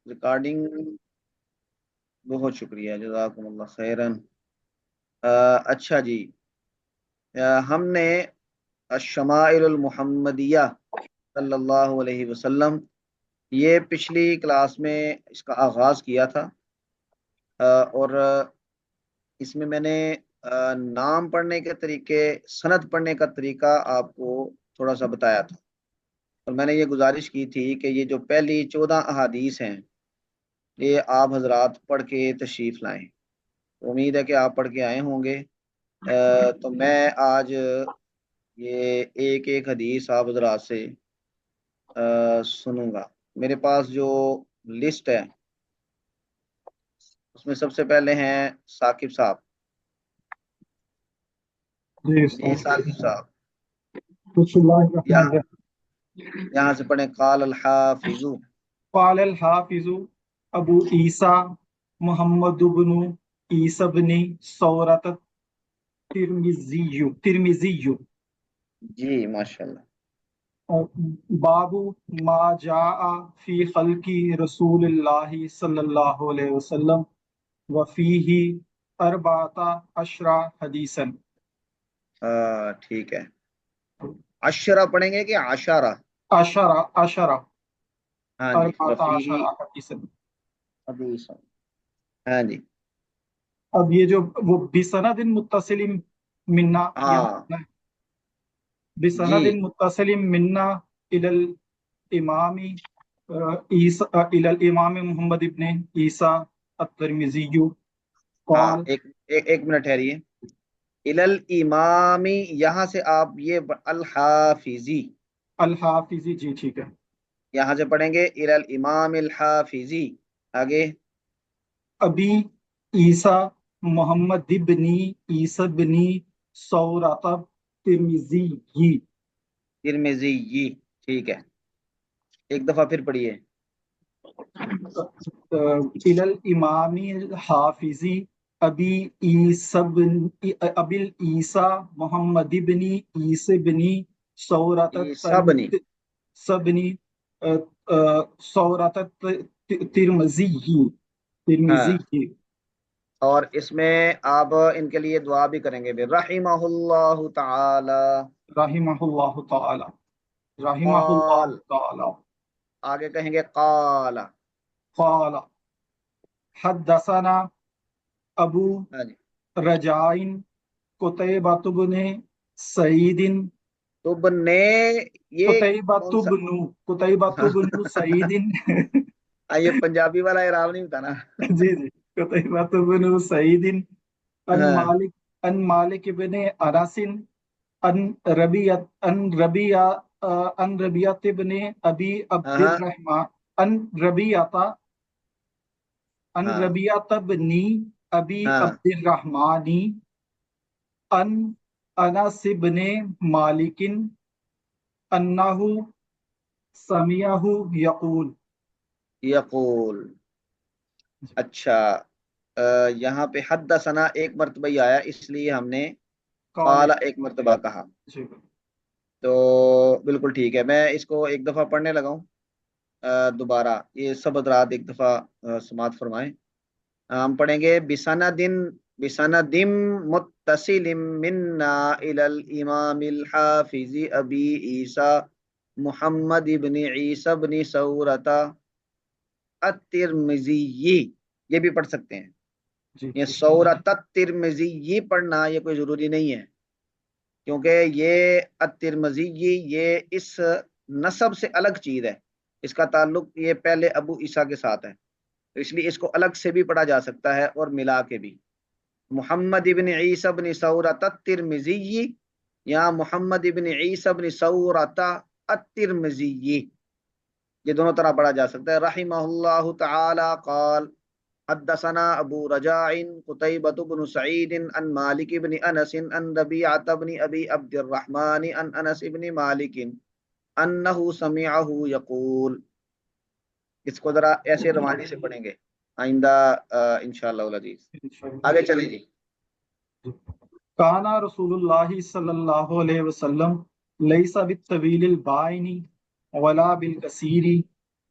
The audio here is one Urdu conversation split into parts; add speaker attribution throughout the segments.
Speaker 1: ریکارڈنگ، بہت شکریہ، جزاکم اللہ خیرن۔ اچھا جی، ہم نے الشمائل المحمدیہ صلی اللہ علیہ وسلم، یہ پچھلی کلاس میں اس کا آغاز کیا تھا، اور اس میں نے نام پڑھنے کے طریقے، سند پڑھنے کا طریقہ آپ کو تھوڑا سا بتایا تھا، اور میں نے یہ گزارش کی تھی کہ یہ جو پہلی 14 احادیث ہیں یہ آپ حضرات پڑھ کے تشریف لائیں۔ امید ہے کہ آپ پڑھ کے آئے ہوں گے۔ تو میں آج یہ ایک ایک حدیث آپ حضرات سے سنوں گا۔ میرے پاس جو لسٹ ہے اس میں سب سے پہلے ہیں ثاقب صاحب۔
Speaker 2: جی
Speaker 1: جی ثاقب صاحب،
Speaker 2: بسم اللہ الرحمن
Speaker 1: یہاں
Speaker 2: الرحیم۔
Speaker 1: یہاں سے پڑھیں قال الحافظ۔
Speaker 2: قال الحافظ ابو عیسیٰ محمد بن عیسیٰ بن ثورۃ ترمذی
Speaker 1: جی ماشاءاللہ۔
Speaker 2: باب ما جاء فی خلق رسول اللہ صلی اللہ علیہ وسلم وفیہ اربعۃ عشر حدیثا۔
Speaker 1: ٹھیک ہے، عشرہ پڑھیں گے کہ عشرہ؟
Speaker 2: عشرہ
Speaker 1: ہاں جی،
Speaker 2: اربعۃ عشر
Speaker 1: وفیہ
Speaker 2: حدیثا۔
Speaker 1: حدیث، ہاں جی،
Speaker 2: اب یہ جو وہ بسند متصل منا،
Speaker 1: ہاں
Speaker 2: یہاں
Speaker 1: جی
Speaker 2: بسند متصل منا الى الامام الى الامام محمد ابن عیسیٰ الترمذی
Speaker 1: ہاں،
Speaker 2: قال۔
Speaker 1: ایک منٹ ٹھہریے۔ الامامی، یہاں سے آپ یہ الحافظی،
Speaker 2: الحافظی، جی ٹھیک ہے۔
Speaker 1: یہاں سے پڑھیں گے الامام الحافظی۔ آگے
Speaker 2: ابی عیسیٰ محمد ابن عیسیٰ بن ثورۃ ترمذی۔
Speaker 1: ترمذی، ٹھیک ہے، ایک دفعہ پھر پڑھیے۔
Speaker 2: الى الامام الحافظ ابی عیسیٰ محمد ابن عیسیٰ بن ثورۃ
Speaker 1: سبنی،
Speaker 2: ثورۃ ترمذی
Speaker 1: ہاں،
Speaker 2: کی۔
Speaker 1: اور اس میں آپ ان کے لیے دعا بھی کریں گے بھی، رحمہ اللہ تعالی۔
Speaker 2: رحمہ اللہ تعالی، رحمہ اللہ
Speaker 1: قال،
Speaker 2: تعالی۔
Speaker 1: آگے کہیں گے قال۔
Speaker 2: قال حدثنا ابو
Speaker 1: ہاں جی،
Speaker 2: رجائن قتیبۃ بن سعید
Speaker 1: تب نے، یہ کون سا؟
Speaker 2: قتیبۃ بن سعید
Speaker 1: یہ پنجابی والا اعراب نہیں ہوتا نا؟
Speaker 2: جی جی، قتیبۃ بن سعید ان
Speaker 1: ہاں
Speaker 2: مالک، ان مالک بن انس ان ربیعہ، ان ربیعہ، ان ربیعہ بن ابی عبد
Speaker 1: ہاں
Speaker 2: الرحمن، ان ربیعہ، ان
Speaker 1: ہاں
Speaker 2: ربیعہ بن ابی
Speaker 1: ہاں
Speaker 2: عبد الرحمن ان انس بن مالک انہ سمعہ یقول۔
Speaker 1: یقول، اچھا، یہاں پہ حدثنا ایک مرتبہ ہی آیا، اس لیے ہم نے
Speaker 2: قال،
Speaker 1: قال ایک مرتبہ کہا، تو بالکل ٹھیک ہے۔ میں اس کو ایک دفعہ پڑھنے لگا ہوں، دوبارہ یہ سب حضرات ایک دفعہ سماعت فرمائیں۔ ہم پڑھیں گے بسند متصل منا الى الامام الحافظ ابی عیسیٰ محمد ابن عیسیٰ ابن ثورۃ الترمذی، یہ بھی پڑھ سکتے ہیں۔
Speaker 2: جی
Speaker 1: یہ ثورۃ الترمذی یہ پڑھنا یہ کوئی ضروری نہیں ہے، کیونکہ یہ الترمذی یہ اس نسب سے الگ چیز ہے، اس کا تعلق یہ پہلے ابو عیسیٰ کے ساتھ ہے، تو اس لیے اس کو الگ سے بھی پڑھا جا سکتا ہے اور ملا کے بھی۔ محمد ابن عیسیٰ ابن ثورۃ الترمذی یا محمد ابن عیسیٰ ابن ثورۃ الترمذی، یہ دونوں طرح پڑھا جا سکتا ہے۔ رحمہ اللہ تعالی قال حدثنا ابو رجاء قتيبة بن سعيد عن مالك بن انس عن ربيعة بن ابي عبد الرحمن عن انس بن مالك انه سمعه يقول۔ اس کو ذرا ایسے روانی سے پڑھیں گے آئندہ انشاءاللہ العزیز۔ آگے چلیں جی۔
Speaker 2: کانا رسول اللہ صلی اللہ علیہ وسلم لیس بالطویل البائن ولا بالقصیر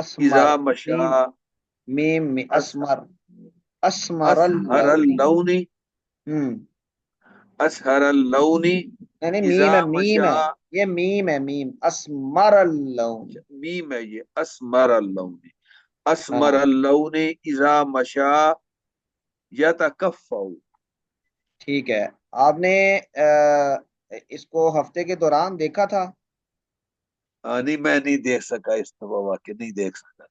Speaker 1: اسمر،
Speaker 3: اذا مشا
Speaker 1: میم میں
Speaker 3: اس
Speaker 1: اسمر، اسمر
Speaker 3: اسہر
Speaker 1: اللون.
Speaker 3: اللون
Speaker 1: ہوں.
Speaker 3: اسہر اللون
Speaker 1: نہیں نہیں،
Speaker 3: اذا
Speaker 1: میم ہے، میم
Speaker 3: مشا
Speaker 1: ہے، یہ میم ہے، میم، اسمر اللون.
Speaker 3: میم ہے یہ اسمر اللون اسمر
Speaker 1: ہاں
Speaker 3: اللون اذا مشا یتکفو
Speaker 1: ٹھیک ہے. آپ نے اس کو ہفتے کے دوران دیکھا تھا؟
Speaker 3: نہیں میں نہیں دیکھ سکا اس دفعہ واقعی نہیں دیکھ سکا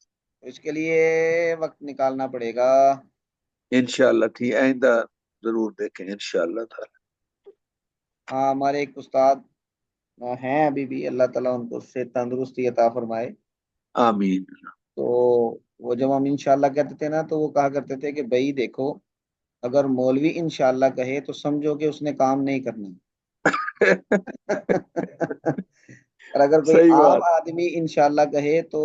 Speaker 1: اس کے لیے وقت نکالنا پڑے گا.
Speaker 3: انشاءاللہ ٹھیک آئندہ ضرور دیکھیں انشاءاللہ تعالی
Speaker 1: ہاں ہمارے ایک استاد ہیں ابھی بھی، اللہ تعالیٰ ان کو سے تندرستی عطا فرمائے.
Speaker 3: آمین
Speaker 1: تو وہ جب ہم انشاءاللہ کہتے تھے نا، تو وہ کہا کرتے تھے کہ بھائی دیکھو، اگر مولوی انشاءاللہ کہے تو سمجھو کہ اس نے کام نہیں کرنا. اور اگر کوئی
Speaker 3: صحیح
Speaker 1: عام
Speaker 3: بات
Speaker 1: آدمی انشاءاللہ کہے تو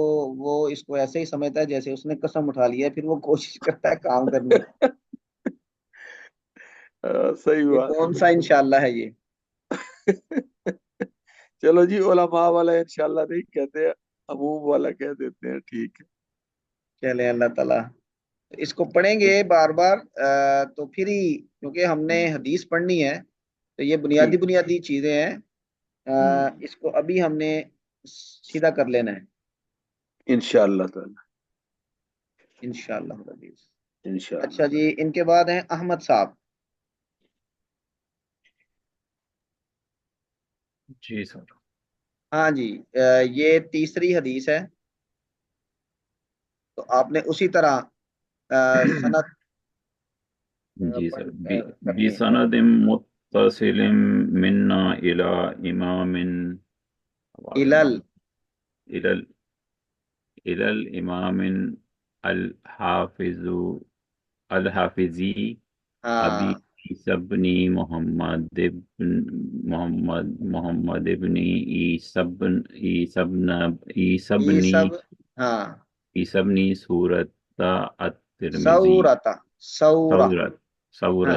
Speaker 1: وہ اس کو ایسے ہی سمجھتا ہے جیسے اس نے قسم اٹھا لیا ہے، پھر وہ کوشش کرتا ہے کام کرنے کی.
Speaker 3: صحیح
Speaker 1: یہ
Speaker 3: بات
Speaker 1: کون سا انشاءاللہ ہے یہ؟
Speaker 3: چلو جی علماء والا انشاءاللہ نہیں کہتے عموم والا کہہ دیتے ہیں ٹھیک ہے
Speaker 1: چلے اللہ تعالیٰ اس کو پڑھیں گے بار بار، تو پھر ہی، کیونکہ ہم نے حدیث پڑھنی ہے تو یہ بنیادی
Speaker 3: ٹھیک
Speaker 1: بنیادی چیزیں ہیں. اس کو ابھی ہم نے سیدھا کر لینا ہے
Speaker 3: انشاءاللہ تعالی
Speaker 1: انشاءاللہ العزیز.
Speaker 3: انشاءاللہ
Speaker 1: اچھا جی، ان کے بعد ہیں احمد صاحب.
Speaker 4: جی سر.
Speaker 1: ہاں جی، یہ تیسری حدیث ہے. تو آپ نے اسی طرح سند
Speaker 4: جی سر.
Speaker 1: کرنی ہے.
Speaker 4: بسند متصل منا الى امام
Speaker 1: الل.
Speaker 4: الى الى الامام الحافظ الحافظی ابی
Speaker 1: ہاں
Speaker 4: عیسی بن محمد ابن عیسی
Speaker 1: یہ
Speaker 4: بن
Speaker 1: سب. ہاں
Speaker 4: عیسی بن سورت الترمذی
Speaker 1: سورتا، سورہ.
Speaker 4: سورت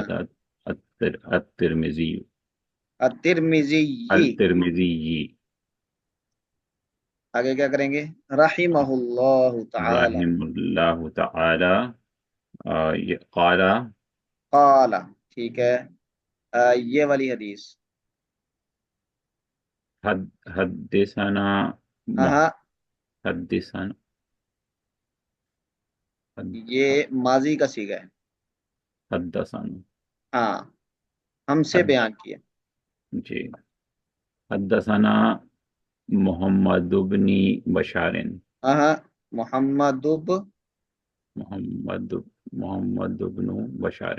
Speaker 1: ہاں
Speaker 4: سورت الترمذی
Speaker 1: الترمذی.
Speaker 4: الترمذی
Speaker 1: آگے کیا کریں گے؟ رحمہ اللہ تعالی.
Speaker 4: رحم اللہ تعالی قال
Speaker 1: قال. ٹھیک ہے. یہ والی حدیث.
Speaker 4: حدثنا
Speaker 1: ہاں ہاں،
Speaker 4: حدثنا
Speaker 1: یہ ماضی کا صیغہ ہے.
Speaker 4: حدثنا
Speaker 1: ہاں، ہم سے
Speaker 4: حد
Speaker 1: بیان کیا.
Speaker 4: جی حدثنا محمد بن بشار
Speaker 1: ہاں ہاں، محمد
Speaker 4: محمد محمد بن بشار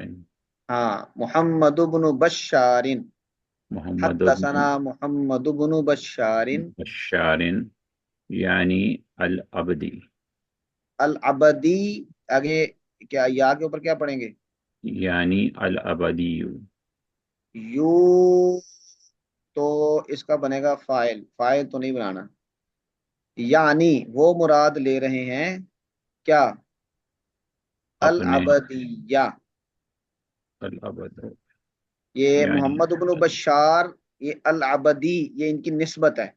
Speaker 1: ہاں محمد بن بشار.
Speaker 4: محمد
Speaker 1: حدثنا
Speaker 4: بن
Speaker 1: محمد بن بشار
Speaker 4: بشار یعنی العبدی
Speaker 1: العبدی. آگے کیا، یا کے اوپر کیا پڑھیں گے؟
Speaker 4: یعنی العبدی
Speaker 1: یو. تو اس کا بنے گا فائل، فائل تو نہیں بنانا. یعنی وہ مراد لے رہے ہیں کیا؟
Speaker 4: اپنے
Speaker 1: العبدیہ.
Speaker 4: العبد
Speaker 1: یہ
Speaker 4: یعنی
Speaker 1: محمد بن بشار، یہ العبدی، یہ ان کی نسبت ہے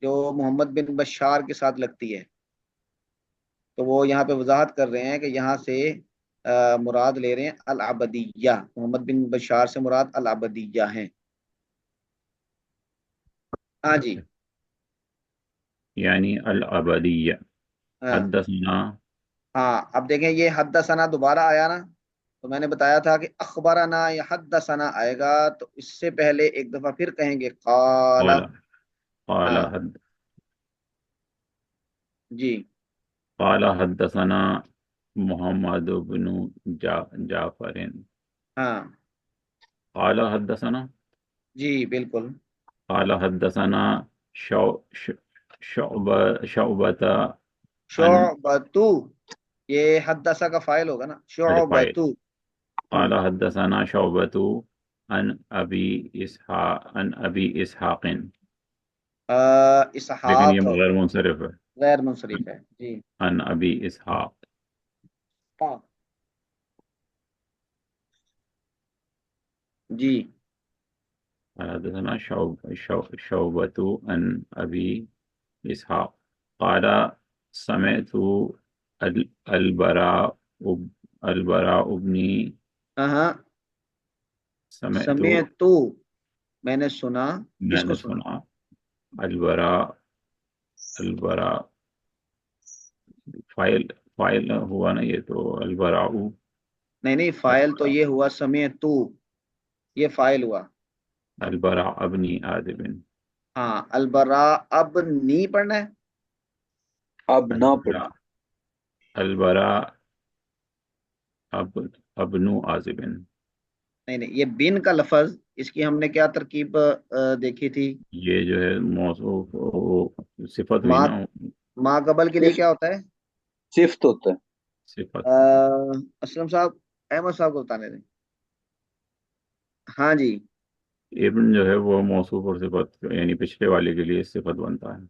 Speaker 1: جو محمد بن بشار کے ساتھ لگتی ہے. تو وہ یہاں پہ وضاحت کر رہے ہیں کہ یہاں سے مراد لے رہے ہیں العبدیہ. محمد بن بشار سے مراد العبدیہ ہیں. ہاں جی.
Speaker 4: یعنی العبدیہ
Speaker 1: ہاں
Speaker 4: حدثنا
Speaker 1: ہاں، اب دیکھیں یہ حدثنا دوبارہ آیا نا، تو میں نے بتایا تھا کہ اخبرنا یا حدثنا آئے گا تو اس سے پہلے ایک دفعہ پھر کہیں گے قال.
Speaker 4: قال قال
Speaker 1: ہاں جی.
Speaker 4: قال حدثنا محمد بن جعفر
Speaker 1: ہاں
Speaker 4: قال حدثنا
Speaker 1: جی بالکل.
Speaker 4: قال حدثنا شعبة عن
Speaker 1: شعبتو، یہ حدثہ کا فائل ہوگا نا،
Speaker 4: الفائل
Speaker 1: شعبتو.
Speaker 4: قال حدثنا شعبة عن أبي إسحاق لیکن یہ
Speaker 1: اسحاق
Speaker 4: غیر منصرف ہے
Speaker 1: غیر منصرف ہے جی.
Speaker 4: عن أبي إسحاق
Speaker 1: ہاں جی.
Speaker 4: قال حدثنا شعبة عن أبي إسحاق قال سمعت البراء البراء ابن
Speaker 1: ہاں
Speaker 4: سمعت
Speaker 1: سمعت، میں نے سنا،
Speaker 4: میں
Speaker 1: کس کو
Speaker 4: نے
Speaker 1: سنا؟
Speaker 4: سنا البراء فائل ہوا نا، یہ تو البراء
Speaker 1: نہیں فائل تو یہ ہوا سمعت، یہ فائل ہوا.
Speaker 4: البراء ابن عازب
Speaker 1: ہاں البراء اب نی پڑھنا ہے.
Speaker 3: اب نہ پڑھیں.
Speaker 4: البراء ابن عازب.
Speaker 1: نہیں یہ بن کا لفظ، اس کی ہم نے کیا ترکیب دیکھی تھی؟
Speaker 4: یہ جو ہے موصوف صفت ہوئی
Speaker 1: ما
Speaker 4: نا،
Speaker 1: ما قبل کے لیے کیا ہوتا ہے؟
Speaker 3: صفت ہوتا ہے.
Speaker 4: صفت.
Speaker 1: اسلم صاحب، احمد صاحب کو بتانے دیں. ہاں جی،
Speaker 4: ابن جو ہے وہ موصوف اور صفت، یعنی پچھلے والے کے لیے صفت بنتا ہے.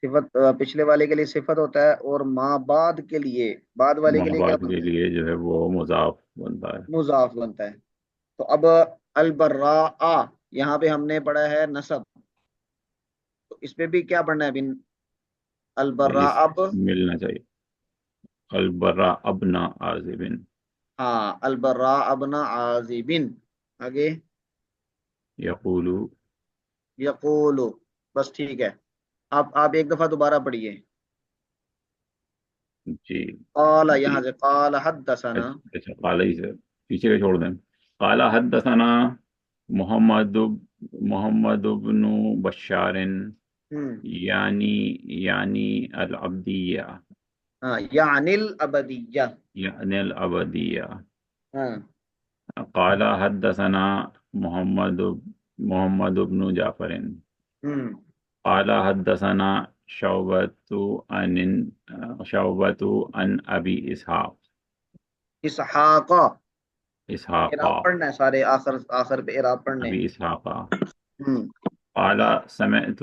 Speaker 1: صفت پچھلے والے کے لیے صفت ہوتا ہے، اور ما بعد کے لیے، بعد والے کے
Speaker 4: ماں
Speaker 1: لیے کیا
Speaker 4: بعد کے
Speaker 1: بنتا ہے؟
Speaker 4: لیے جو ہے وہ مضاف بنتا ہے.
Speaker 1: مضاف بنتا ہے. تو اب البراء یہاں پہ ہم نے پڑھا ہے نصب، تو اس پہ بھی کیا پڑھنا ہے بن؟ البراء
Speaker 4: اس
Speaker 1: اب،
Speaker 4: ملنا چاہیے. البراء ابن عازب.
Speaker 1: ہاں البراء ابن عازب. آگے
Speaker 4: یقول.
Speaker 1: یقول، بس ٹھیک ہے. آپ ایک دفعہ دوبارہ پڑھیے.
Speaker 4: جی
Speaker 1: قال،
Speaker 4: جی.
Speaker 1: یہاں سے قال حدثنا.
Speaker 4: اچھا قال ہی سے پیچھے کے چھوڑ دیں. قال حدثنا محمد بن بشار
Speaker 1: ہوں
Speaker 4: یعنی العبدیہ
Speaker 1: ہاں یعنی الابدیہ.
Speaker 4: یعنی العبدیہ.
Speaker 1: ہاں
Speaker 4: قال حدثنا محمد بن جعفر
Speaker 1: ہوں
Speaker 4: قال حدثنا شعبة عن ابی اسحاق
Speaker 1: اسحاق،
Speaker 4: اسحاق
Speaker 1: اعراب پڑھنا ہے سارے، آخر پہ اعراب پڑھنے
Speaker 4: ابی
Speaker 1: ہیں.
Speaker 4: اسحاق
Speaker 1: ہوں
Speaker 4: قال سمعت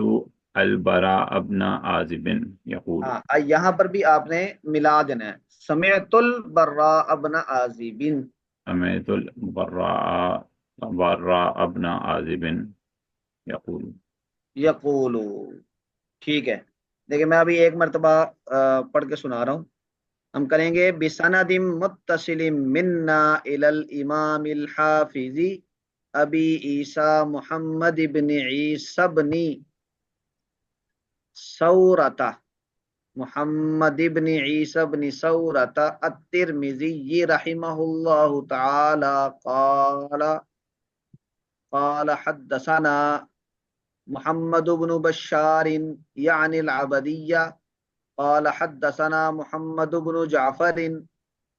Speaker 4: البراء بن عازب يقول.
Speaker 1: ہاں یہاں پر بھی آپ نے ملا دینا ہے، سمعت البراء بن عازب.
Speaker 4: سمعت البراء بن عازب يقول.
Speaker 1: یقول، ٹھیک ہے. دیکھیں میں ابھی ایک مرتبہ پڑھ کے سنا رہا ہوں. ہم کریں گے بسند متصل منا الی الامام الحافظ ابی عیسیٰ محمد بن عیسیٰ بن ثورۃ محمد بن عیسیٰ بن ثورۃ الترمذی رحمہ اللہ تعالی قال حدثنا محمد بن بشار یعنی العبدیہ قال حدثنا محمد بن جعفر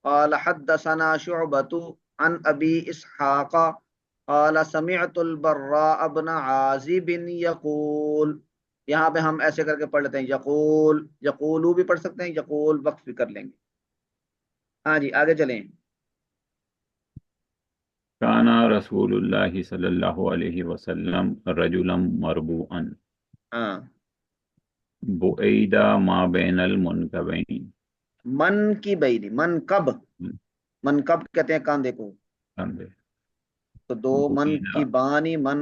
Speaker 1: قال حدثنا شعبة عن ابي اسحاق قال سمعت البراء بن عازب يقول. یہاں پہ ہم ایسے کر کے پڑھ لیتے ہیں، یقول، یقولو بھی پڑھ سکتے ہیں، یقول وقف بھی کر لیں گے. ہاں جی آگے چلیں.
Speaker 4: كان رسول الله صلى الله عليه وسلم رجلا مربوعا
Speaker 1: ہاں
Speaker 4: بعيد ما بين المنكبين.
Speaker 1: من کی بینی، من کب، من کب کہتے ہیں کاندھے کو. تو دو من
Speaker 4: بعيد
Speaker 1: کی بانی، من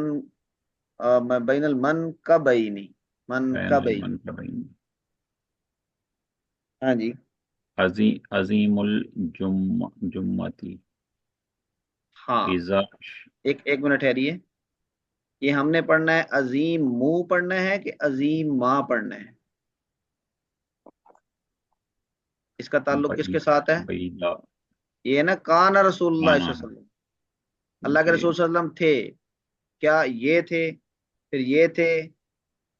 Speaker 1: بین المن کبینی، من
Speaker 4: بين
Speaker 1: کبینی.
Speaker 4: المنكبين.
Speaker 1: ہاں جی
Speaker 4: عظيم الجمة
Speaker 1: ہاں
Speaker 4: إذا.
Speaker 1: ایک منٹ ٹھہریے. یہ ہم نے پڑھنا ہے عظیم منہ پڑھنا ہے کہ عظیم ماں پڑھنا ہے؟ اس کا تعلق کس کے ساتھ ہے؟
Speaker 4: بعيد.
Speaker 1: یہ ہے نا کان رسول اللہ صلی اللہ
Speaker 4: مانا
Speaker 1: علیہ وسلم، اللہ کے
Speaker 4: جی.
Speaker 1: رسول صلی اللہ علیہ وسلم تھے. کیا یہ تھے، پھر یہ تھے،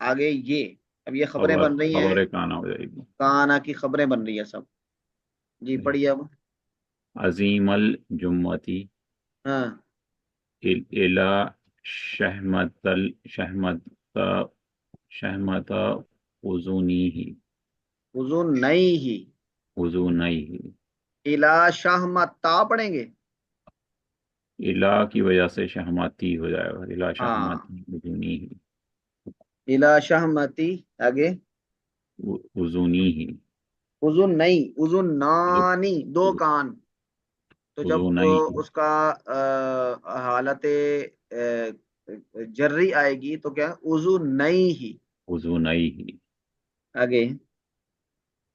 Speaker 1: آگے یہ. اب یہ خبریں بن رہی ہیں،
Speaker 4: خبر کانا ہو جائے گی.
Speaker 1: کانا کی خبریں بن رہی ہیں سب. جی پڑھیے اب.
Speaker 4: عظیم الجمة
Speaker 1: ہاں
Speaker 4: إلى شحمة أذنيه
Speaker 1: وضو نہیں ہی،
Speaker 4: أذنيه.
Speaker 1: الا شہمتا پڑھیں گے.
Speaker 4: إلى کی وجہ سے شہماتی ہو جائے گا. إلى
Speaker 1: ہاں
Speaker 4: شحمة أذنيه.
Speaker 1: الا شہمتی، آگے
Speaker 4: أذنيه.
Speaker 1: وضو نہیں، وضو نانی، دو کان. تو جب
Speaker 4: أذنيه.
Speaker 1: اس کا حالت جری آئے گی تو کیا وضو نہیں ہی.
Speaker 4: أذنيه.
Speaker 1: آگے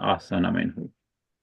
Speaker 4: ahsana minhu।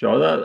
Speaker 4: 14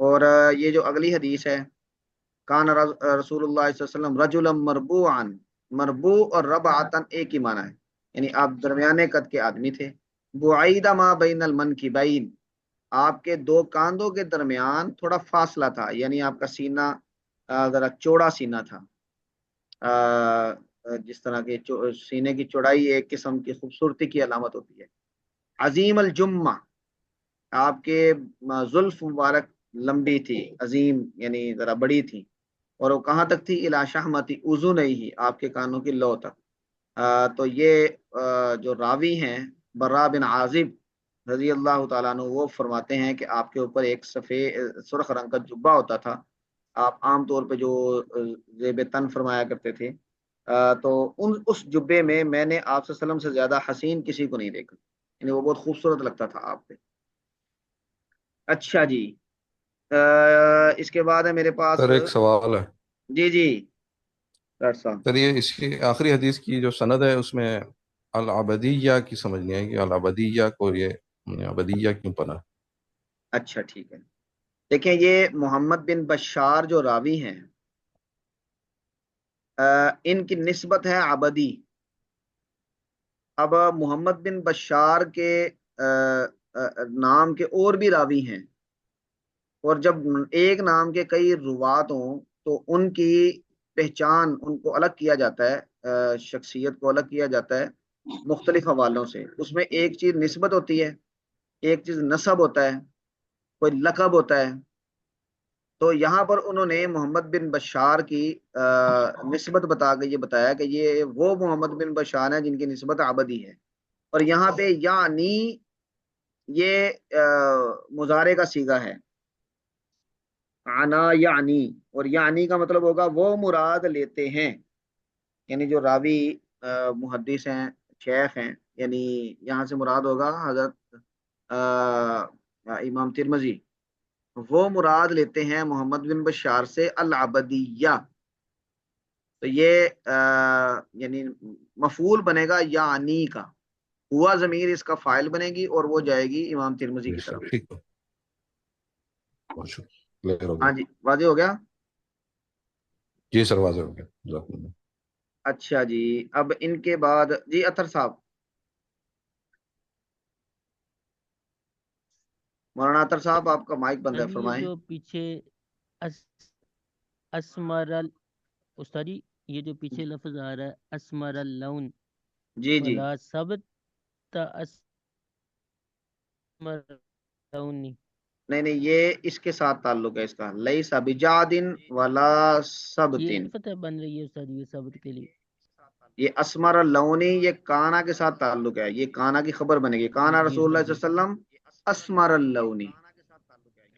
Speaker 1: اور یہ جو اگلی حدیث ہے، کان رسول اللہ صلی اللہ علیہ وسلم رجلا مربوعا، مربوع اور ربعتن ایک ہی معنی ہے، یعنی آپ درمیانے قد کے آدمی تھے، بعید ما بین المنکبین، آپ کے دو کاندھوں کے درمیان تھوڑا فاصلہ تھا، یعنی آپ کا سینہ ذرا چوڑا سینہ تھا، جس طرح کے سینے کی چوڑائی ایک قسم کی خوبصورتی کی علامت ہوتی ہے۔ عظیم الجمہ، آپ کے زلف مبارک لمبی تھی، عظیم یعنی ذرا بڑی تھی، اور وہ کہاں تک تھی؟ الی شہمتی اذن ہی، آپ کے کانوں کی لو تک۔ تو یہ جو راوی ہیں برا بن عازب رضی اللہ تعالیٰ عنہ، وہ فرماتے ہیں کہ آپ کے اوپر ایک سفید سرخ رنگ کا جبہ ہوتا تھا، آپ عام طور پہ جو زیب تن فرمایا کرتے تھے، تو اس جبے میں نے آپ صلی اللہ علیہ وسلم سے زیادہ حسین کسی کو نہیں دیکھا، یعنی وہ بہت خوبصورت لگتا تھا آپ پہ۔ اچھا جی، اس کے بعد ہے میرے پاس،
Speaker 5: سر ایک سوال ہے
Speaker 1: جی جی ڈاکٹر صاحب۔
Speaker 5: سر، یہ اسی آخری حدیث کی جو سند ہے اس میں العبدیہ کی سمجھ نہیں آئی کہ العبدیہ کو یہ عبدیہ کیوں پڑھا؟
Speaker 1: اچھا ٹھیک ہے، دیکھیں یہ محمد بن بشار جو راوی ہیں، ان کی نسبت ہے عبدی۔ اب محمد بن بشار کے نام کے اور بھی راوی ہیں، اور جب ایک نام کے کئی روات ہوں تو ان کی پہچان، ان کو الگ کیا جاتا ہے، شخصیت کو الگ کیا جاتا ہے مختلف حوالوں سے۔ اس میں ایک چیز نسبت ہوتی ہے، ایک چیز نسب ہوتا ہے، کوئی لقب ہوتا ہے۔ تو یہاں پر انہوں نے محمد بن بشار کی نسبت بتا کے یہ بتایا کہ یہ وہ محمد بن بشار ہیں جن کی نسبت عبدی ہے، اور یہاں پہ یعنی یہ مضارع کا صیغہ ہے، عنا یعنی، اور یعنی کا مطلب ہوگا وہ مراد لیتے ہیں، یعنی جو راوی محدث ہیں، شیخ ہیں، یعنی یہاں سے مراد ہوگا حضرت امام ترمذی، وہ مراد لیتے ہیں محمد بن بشار سے العبدیہ۔ تو یہ یعنی مفعول بنے گا یعنی کا، ہوا ضمیر اس کا فاعل بنے گی اور وہ جائے گی امام ترمذی
Speaker 5: جی
Speaker 1: کی
Speaker 5: سر
Speaker 1: طرف۔
Speaker 5: ٹھیک ہے، بہت شکریہ، کلیئر ہو
Speaker 1: ہاں
Speaker 5: گیا۔
Speaker 1: جی واضح ہو گیا؟
Speaker 5: جی سر واضح ہو گیا، جزاک اللہ۔
Speaker 1: اچھا جی، اب ان کے بعد جی اطہر صاحب، مولانا اطہر صاحب آپ کا مائک بند ہے،
Speaker 6: جی یہ
Speaker 1: فرمائیں۔
Speaker 6: جو پیچھے اسمر استاد جی، یہ جو پیچھے لفظ آ رہا ہے اسمر اللون
Speaker 1: جی جی
Speaker 6: ولا ثبت اسمر اللون،
Speaker 1: نہیں یہ اس کے ساتھ تعلق ہے، اس کا لیس بجادن ولا
Speaker 6: یہ
Speaker 1: سبتن،
Speaker 6: فتح بن رہی ہے استاد یہ ثبت کے لیے؟
Speaker 1: یہ اسمر اللونی یہ کانا کے ساتھ تعلق ہے، یہ کانا کی خبر بنے گی، کانا
Speaker 6: جی
Speaker 1: رسول اللہ
Speaker 6: استاد
Speaker 1: صلی
Speaker 6: جی،
Speaker 1: اللہ علیہ وسلم اسمر اللونی۔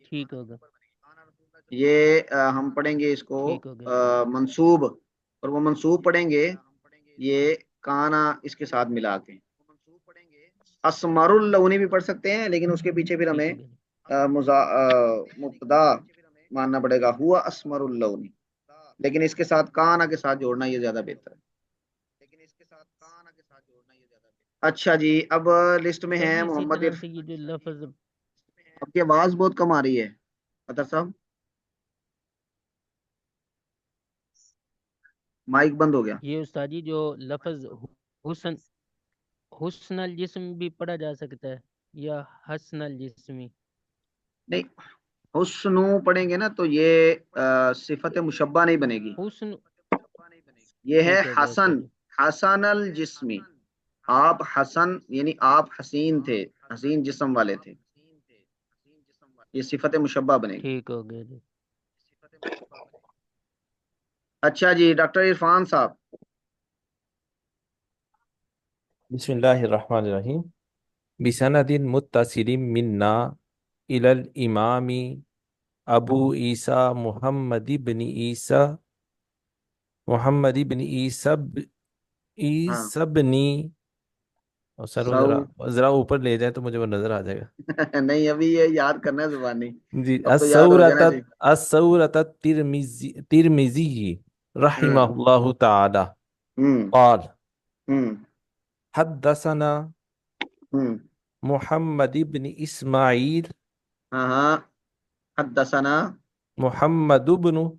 Speaker 6: ٹھیک ہوگا،
Speaker 1: یہ ہم پڑھیں گے اس کو
Speaker 6: ٹھیک ہو گیا۔
Speaker 1: منصوب، اور وہ منصوب پڑھیں گے یہ کانا اس کے ساتھ ملا کے، اسمر اللونی بھی پڑھ سکتے ہیں، لیکن اس کے پیچھے پھر
Speaker 6: ٹھیک
Speaker 1: ہمیں
Speaker 6: ہو گیا،
Speaker 1: مبتدا ماننا پڑے گا، ہوا اسمر اللونی، لیکن اس کے ساتھ کانا کے ساتھ جوڑنا یہ زیادہ بہتر ہے۔ اچھا جی، اب لسٹ میں
Speaker 6: استاد
Speaker 1: ہیں
Speaker 6: جی اسی
Speaker 1: محمد
Speaker 6: طرح سے یہ جو لفظ،
Speaker 1: آپ کی آواز بہت کم آ رہی ہے اطہر صاحب، مائک بند ہو گیا۔
Speaker 6: یہ استاد جی جو لفظ حسن، حسن الجسم بھی پڑھا جا سکتا ہے یا حسن الجسمی؟
Speaker 1: نہیں، حسنو پڑھیں گے نا تو یہ صفت مشبہ نہیں بنے گی،
Speaker 6: حسن،
Speaker 1: یہ ہے
Speaker 6: ٹھیک ہو گیا
Speaker 1: حسن،
Speaker 6: استاد جی،
Speaker 1: حسن الجسمی، آپ حسن یعنی آپ حسین تھے، حسین جسم والے تھے، یہ صفت مشبہ بنے گی۔
Speaker 6: ٹھیک ہو گیا جی۔
Speaker 1: اچھا جی ڈاکٹر عرفان صاحب،
Speaker 7: بسم اللہ الرحمن الرحیم، بسند متصل منا إلى الإمام أبو عيسى محمد بن
Speaker 1: ہاں
Speaker 7: عیسی بنی، اور سر وہ
Speaker 1: سو
Speaker 7: ذرا اوپر لے جائیں تو مجھے وہ نظر آ جائے گا۔
Speaker 1: نہیں ابھی یہ یاد کرنا ہے زبانی،
Speaker 7: جی،
Speaker 1: اب تو یاد ہو گیا نا جی۔
Speaker 7: السورة الترمذی رحمہ
Speaker 1: ہوں
Speaker 7: اللہ تعالی
Speaker 1: ہوں
Speaker 7: قال
Speaker 1: ہوں
Speaker 7: حدثنا
Speaker 1: ہوں
Speaker 7: محمد بن اسماعیل
Speaker 1: ہاں ہاں، حدثنا.
Speaker 7: محمد بن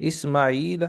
Speaker 7: إسماعيل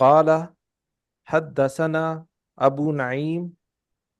Speaker 7: قال حدثنا أبو نعيم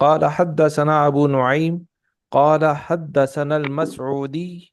Speaker 7: قال حدثنا أبو نعيم قال حدثنا المسعودي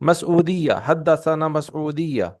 Speaker 7: مسعودية حدثنا مسعودية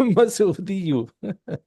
Speaker 7: مسعودي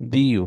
Speaker 7: ديو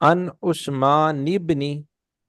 Speaker 7: عن عثمان بن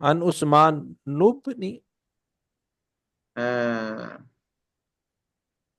Speaker 7: عن عثمان بن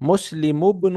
Speaker 7: مسلم بن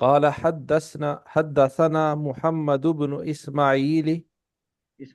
Speaker 7: قال حدثنا محمد بن إسماعيل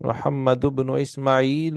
Speaker 7: محمد بن إسماعيل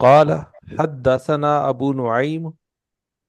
Speaker 7: قال حدثنا أبو نعيم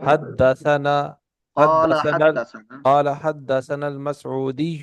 Speaker 7: حدثنا
Speaker 1: قال
Speaker 7: حدثنا
Speaker 1: حدثنا.
Speaker 7: قال حدثنا المسعودي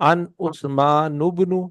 Speaker 7: عن عثمان بن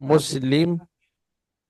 Speaker 7: مسلم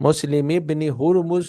Speaker 7: مسلم بن هرمز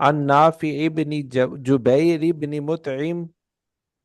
Speaker 7: عن نافع بن جبير بن مطعم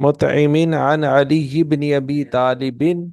Speaker 7: مطعم عن علي بن أبي طالب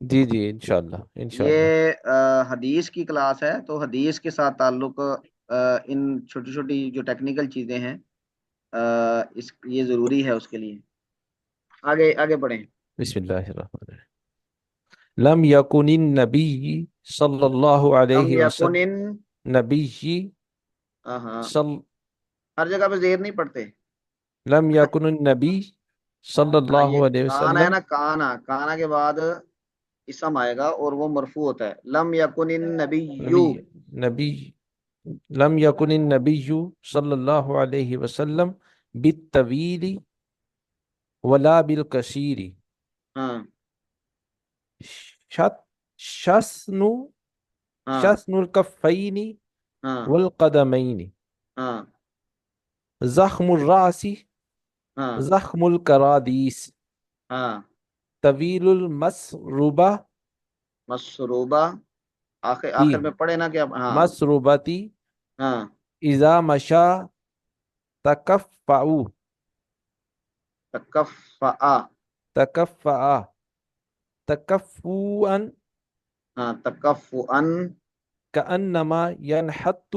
Speaker 7: جی جی انشاءاللہ انشاءاللہ.
Speaker 1: یہ حدیث کی کلاس ہے، تو حدیث کے ساتھ تعلق ان چھوٹی چھوٹی جو ٹیکنیکل چیزیں ہیں یہ ضروری ہے اس کے لیے. آگے آگے پڑھیں.
Speaker 7: بسم اللہ الرحمن الرحیم. لم یکن النبی صلی اللہ
Speaker 1: لم
Speaker 7: علیہ
Speaker 1: یکن
Speaker 7: وسلم. نبی
Speaker 1: ہاں
Speaker 7: صل
Speaker 1: ہر جگہ پہ زیر نہیں پڑتے.
Speaker 7: لم یکن النبی صلی
Speaker 1: ہاں
Speaker 7: اللہ
Speaker 1: یہ
Speaker 7: علیہ
Speaker 1: کانا ہے
Speaker 7: وسلم.
Speaker 1: نا، کانا کانا کے بعد اسم آئے گا اور وہ مرفوع ہوتا ہے. لم یکن النبی
Speaker 7: نبی لم یکن النبی صلی اللہ علیہ وسلم بالطویل ولا بالقصیر.
Speaker 1: ہاں
Speaker 7: شسن
Speaker 1: ہاں
Speaker 7: شسن الکفین
Speaker 1: ہاں
Speaker 7: والقدمین.
Speaker 1: ہاں
Speaker 7: زخم الراس
Speaker 1: ہاں
Speaker 7: زخم الکرادیس.
Speaker 1: ہاں
Speaker 7: طویل المسربہ
Speaker 1: مسروبہ آخر
Speaker 7: تی
Speaker 1: آخر میں پڑھے نا کہ اب ہاں
Speaker 7: مسربتی
Speaker 1: ہاں
Speaker 7: اذا مشا تکفعو
Speaker 1: تکفع
Speaker 7: تکفعا تکفعا
Speaker 1: ہاں تکفعا
Speaker 7: کأنما ينحت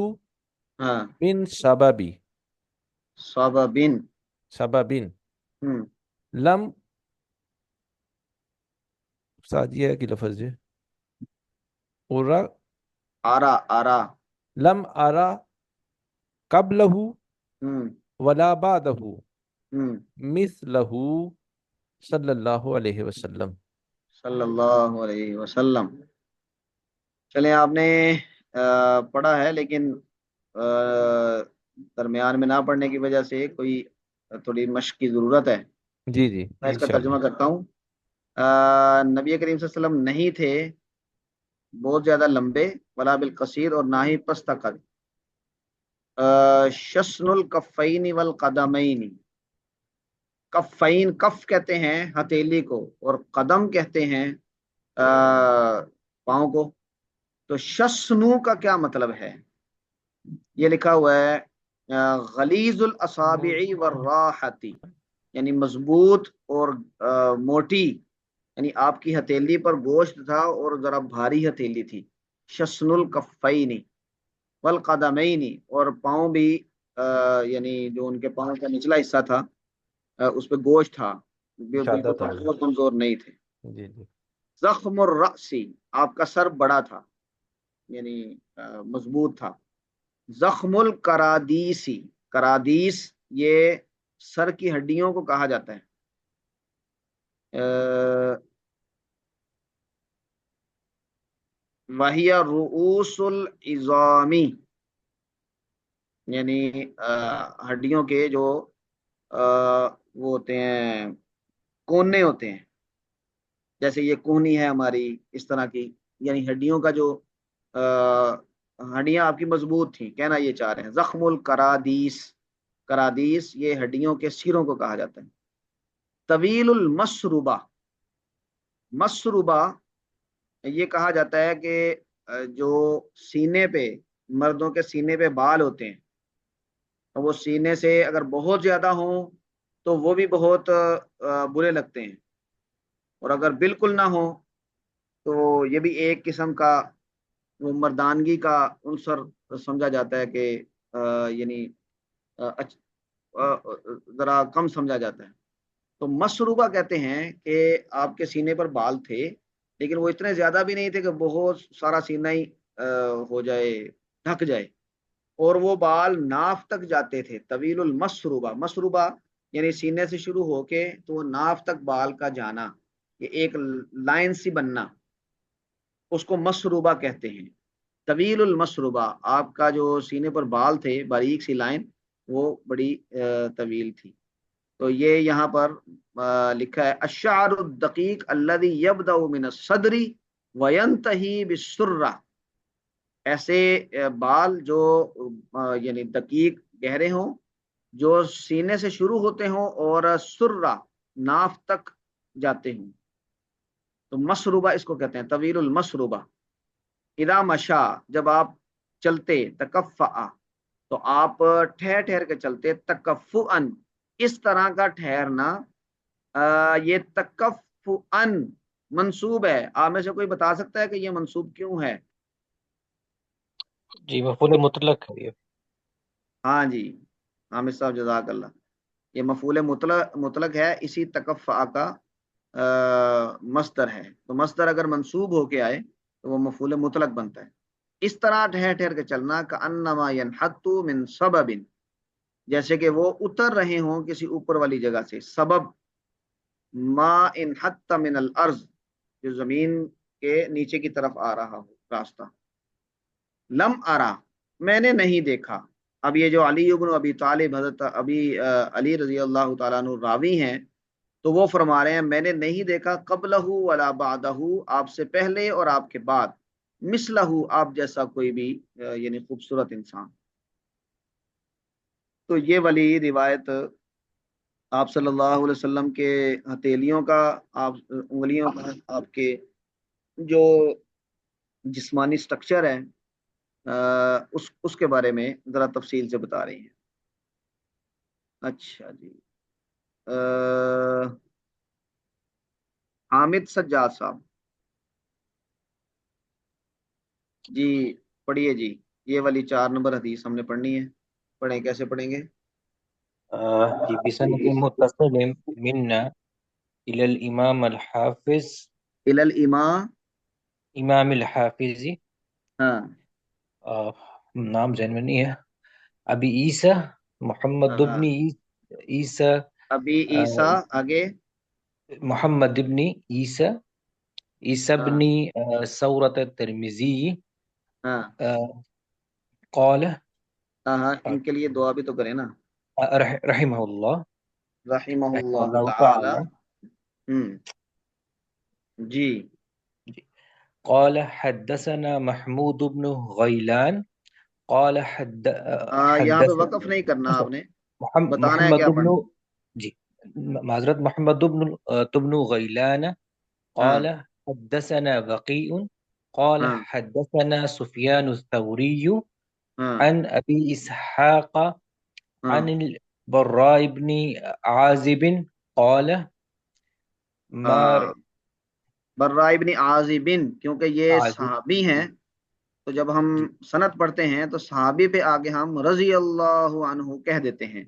Speaker 1: ہاں
Speaker 7: من
Speaker 1: سببن
Speaker 7: سبب. لم سادیہ کی لفظ ہے اور
Speaker 1: آرا آرا
Speaker 7: لم ارا قبلہ
Speaker 1: ہم
Speaker 7: ولا بعدہ
Speaker 1: ہم
Speaker 7: مثلہ صلی اللہ علیہ وسلم.
Speaker 1: صلی اللہ علیہ وسلم. چلیں آپ نے پڑھا ہے، لیکن درمیان میں نہ پڑھنے کی وجہ سے کوئی تھوڑی مشق کی ضرورت ہے.
Speaker 7: جی جی
Speaker 1: میں اس کا
Speaker 7: انشاءاللہ.
Speaker 1: ترجمہ کرتا ہوں. نبی کریم صلی اللہ علیہ وسلم نہیں تھے بہت زیادہ لمبے، ولا بالقصیر اور نہ ہی پستہ قد. شسن الکفین والقدمین. کفین کف کہتے ہیں ہتھیلی کو اور قدم کہتے ہیں پاؤں کو. تو شسنو کا کیا مطلب ہے؟ یہ لکھا ہوا ہے غلیظ الاصابع والراحتی، یعنی مضبوط اور موٹی، یعنی آپ کی ہتھیلی پر گوشت تھا اور ذرا بھاری ہتھیلی تھی. شسن الکفین والقدمین، اور پاؤں بھی یعنی جو ان کے پاؤں کا نچلا حصہ تھا اس پہ گوشت تھا، بالکل
Speaker 7: شادت
Speaker 1: کمزور کمزور نہیں تھے.
Speaker 7: جی جی.
Speaker 1: زخم الرأسی، آپ کا سر بڑا تھا یعنی مضبوط تھا. زخم الکرادیسی، کرادیس یہ سر کی ہڈیوں کو کہا جاتا ہے. وہی رؤوس العظامی، یعنی ہڈیوں کے جو وہ ہوتے ہیں کونے ہوتے ہیں، جیسے یہ کونی ہے ہماری اس طرح کی، یعنی ہڈیوں کا جو ہڈیاں آپ کی مضبوط تھیں، کہنا یہ چاہ رہے ہیں. زخم الکرادیس، کرادیس یہ ہڈیوں کے سروں کو کہا جاتا ہے. طویل المسربہ، مسربہ یہ کہا جاتا ہے کہ جو سینے پہ، مردوں کے سینے پہ بال ہوتے ہیں، وہ سینے سے اگر بہت زیادہ ہوں تو وہ بھی بہت برے لگتے ہیں، اور اگر بالکل نہ ہو تو یہ بھی ایک قسم کا وہ مردانگی کا عنصر سمجھا جاتا ہے کہ یعنی ذرا کم سمجھا جاتا ہے. تو مسروبہ کہتے ہیں کہ آپ کے سینے پر بال تھے لیکن وہ اتنے زیادہ بھی نہیں تھے کہ بہت سارا سینہ ہی ہو جائے، ڈھک جائے، اور وہ بال ناف تک جاتے تھے. طویل المسروبہ، مسروبہ یعنی سینے سے شروع ہو کے تو وہ ناف تک بال کا جانا، یہ ایک لائن سی بننا، اس کو مسروبہ کہتے ہیں. طویل المسروبہ، آپ کا جو سینے پر بال تھے باریک سی لائن، وہ بڑی طویل تھی. تو یہ یہاں پر لکھا ہے الشعر الدقیق الذي يبدأ من الصدر وينتهي بالسرة. ایسے بال جو یعنی دقیق گہرے ہوں، جو سینے سے شروع ہوتے ہوں اور سرہ ناف تک جاتے ہوں، تو مسروبہ اس کو کہتے ہیں، طویل المسروبہ. اذا مشا، جب آپ چلتے، تکفع تو آپ ٹھہر ٹھہر کے چلتے، تکفعن اس طرح کا ٹھہرنا. یہ تکفعن منصوب ہے. آپ میں سے کوئی بتا سکتا ہے کہ یہ منصوب کیوں ہے؟
Speaker 7: جی مفعول مطلق ہے یہ.
Speaker 1: ہاں جی حامد صاحب جزاک اللہ. یہ مفعول مطلق ہے، اسی تکفع کا مصدر ہے. تو مصدر اگر منصوب ہو کے آئے تو وہ مفعول مطلق بنتا ہے. اس طرح ٹھہر ٹھہر کے چلنا کأنما ينحط من سبب، جیسے کہ وہ اتر رہے ہوں کسی اوپر والی جگہ سے. سبب ما انحط من الارض، جو زمین کے نیچے کی طرف آ رہا ہو راستہ. لم ارا، میں نے نہیں دیکھا. اب یہ جو علی ابن ابی طالب، حضرت علی رضی اللہ تعالیٰ عنہ راوی ہیں، تو وہ فرما رہے ہیں میں نے نہیں دیکھا قبلہ ولا بعدہ، آپ سے پہلے اور آپ کے بعد، مثلہ، آپ جیسا کوئی بھی یعنی خوبصورت انسان. تو یہ والی روایت آپ صلی اللہ علیہ وسلم کے ہتھیلیوں کا، آپ انگلیوں کا، آپ کے جو جسمانی سٹرکچر ہے اس کے بارے میں ذرا تفصیل سے بتا رہی ہیں. اچھا جی، حامد سجاد صاحب جی پڑھیے جی. یہ والی 4 نمبر حدیث ہم نے پڑھنی ہے. پڑھیں، کیسے پڑھیں گے؟
Speaker 7: جی بسند متصل منا الى الامام الحافظ،
Speaker 1: الى الامام،
Speaker 7: امام الحافظ،
Speaker 1: ہاں
Speaker 7: نام ذہن میں نہیں ہے، ابی عیسیٰ محمد ابن عیسیٰ،
Speaker 1: ابی عیسیٰ، آگے
Speaker 7: محمد ابن عیسیٰ، عیسیٰ ابن ثورۃ الترمذی،
Speaker 1: ہاں
Speaker 7: قال،
Speaker 1: ہاں ان کے لیے دعا بھی تو کریں نا.
Speaker 7: رحمہ اللہ،
Speaker 1: رحمہ
Speaker 7: رحمہ
Speaker 1: اللہ
Speaker 7: اللہ
Speaker 1: تعالی.
Speaker 7: تعالی،
Speaker 1: جی
Speaker 7: قال حدثنا محمود بن غیلان قال
Speaker 1: یہاں پہ وقف نہیں کرنا آپ نے، بتانا ہے
Speaker 7: محمد
Speaker 1: کیا
Speaker 7: بن،
Speaker 1: پڑھنا.
Speaker 7: جی معذرت، محمد بن غیلان قال حدثنا وقيع قال
Speaker 1: ہاں
Speaker 7: حدثنا سفيان الثوري
Speaker 1: ہاں
Speaker 7: عن أبي إسحاق
Speaker 1: ہاں
Speaker 7: عن البراء بن عازب قال ما
Speaker 1: براء ابن عازب، کیونکہ یہ
Speaker 7: عازب،
Speaker 1: صحابی ہیں تو جب ہم
Speaker 7: جی
Speaker 1: سند پڑھتے ہیں تو صحابی پہ آگے ہم رضی اللہ عنہ کہہ دیتے ہیں.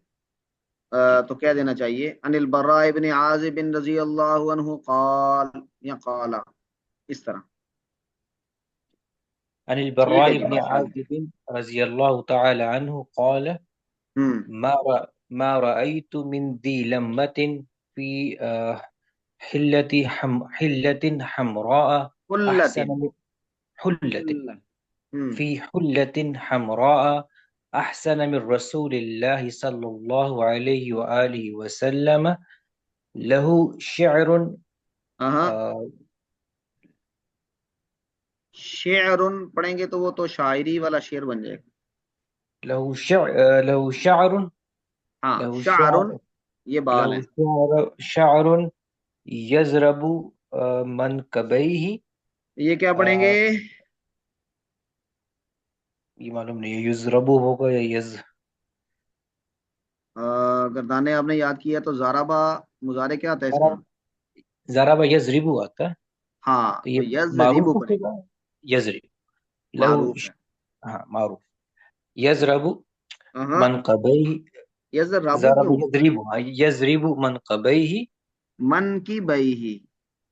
Speaker 1: تو کہہ دینا چاہیے ان البراء ابن عازب رضی اللہ عنہ قال یا قال، اس طرح.
Speaker 7: عن
Speaker 1: ٹھیک
Speaker 7: البراء
Speaker 1: ہے جی،
Speaker 7: بن
Speaker 1: ماشاء اللہ.
Speaker 7: عازب رضي الله تعالى عنه قال ما رأيت من ذي لمة في حلة حمراء أحسن
Speaker 1: قلت،
Speaker 7: من حلة في حلة حمراء أحسن من رسول الله صلى الله عليه وآله وسلم له شعر
Speaker 1: شعر پڑھیں گے تو وہ تو شاعری والا شعر بن جائے گا.
Speaker 7: له شعر
Speaker 1: ہاں
Speaker 7: له
Speaker 1: شعر
Speaker 7: شعر
Speaker 1: یہ بال ہے.
Speaker 7: له شعر يزرب منكبيه،
Speaker 1: یہ کیا پڑھیں گے؟
Speaker 7: یہ معلوم نہیں ہے، یزربو ہوگا یا
Speaker 1: گردانے آپ نے یاد کیا تو زاربا مضارع کیا آتا ہے اس کا؟
Speaker 7: ضربہ یضربو آتا ہے،
Speaker 1: ہاں
Speaker 7: تو
Speaker 1: تو
Speaker 7: یہ
Speaker 1: یضرب
Speaker 7: معروف
Speaker 1: پڑھیں
Speaker 7: ہوگا یضرب، لہو
Speaker 1: معروف ہے.
Speaker 7: ہاں معروف، یضرب منقبیہ،
Speaker 1: یضرب
Speaker 7: ضرب
Speaker 1: کیوں؟
Speaker 7: یضرب، یضرب منقبیہ،
Speaker 1: من کی بئی ہی،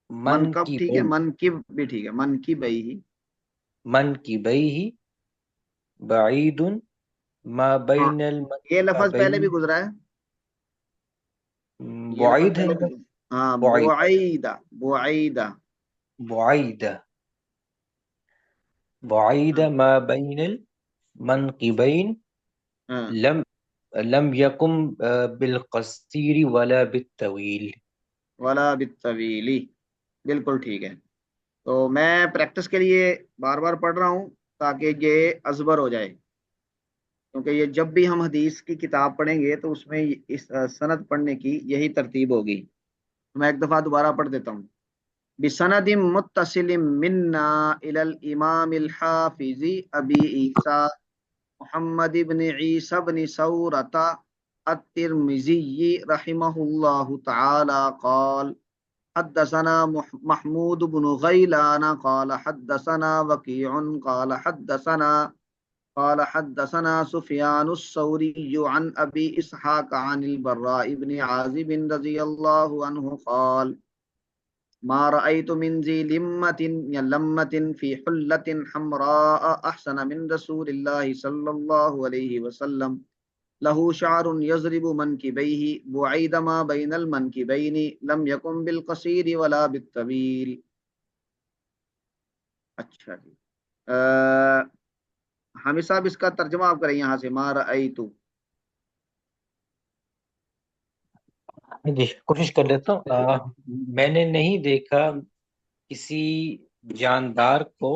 Speaker 1: من کب ٹھیک ہے،
Speaker 7: منکبیہ،
Speaker 1: من کی بھی ٹھیک ہے، من کی بئی ہی.
Speaker 7: منکبیہ بعید ما
Speaker 1: ہاں
Speaker 7: بین
Speaker 1: یہ لفظ پہلے بھی
Speaker 7: المنکبین،
Speaker 1: گزرا ہے، یہ لفظ
Speaker 7: بعید ہے،
Speaker 1: پہلے بھی گزرا. ہاں
Speaker 7: بعید،
Speaker 1: بعیدہ، بعیدہ.
Speaker 7: بعید، بعید ما بین المنکبین،
Speaker 1: ہاں
Speaker 7: لم يقم بالقصير ولا بالطويل.
Speaker 1: ولا بالطویلی، بالکل ٹھیک ہے. تو میں پریکٹس کے لیے بار بار پڑھ رہا ہوں تاکہ یہ ازبر ہو جائے، کیونکہ یہ جب بھی ہم حدیث کی کتاب پڑھیں گے تو اس میں اس سند پڑھنے کی یہی ترتیب ہوگی. میں ایک دفعہ دوبارہ پڑھ دیتا ہوں. بسند متصل منا الى الامام الحافظ ابی عیسیٰ محمد بن عیسیٰ بن ثورۃ الترمذی رحمہ اللہ تعالی قال حدثنا محمود بن غيلان قال حدثنا وكيع قال حدثنا سفيان الثوري عن أبي إسحاق عن البراء بن عازب رضي الله عنه قال ما رأيت من ذي لمة في حلة حمراء أحسن من رسول الله صلى الله عليه وسلم له شعر يضرب منكبيه بعيد ما بين المنكبين لم يكن بالقصير ولا بالطويل. اچھا جی، حامد صاحب اس کا ترجمہ آپ کریں یہاں سے، ما رأیتو.
Speaker 7: جی کوشش کر لیتا ہوں. میں نے نہیں دیکھا کسی جاندار کو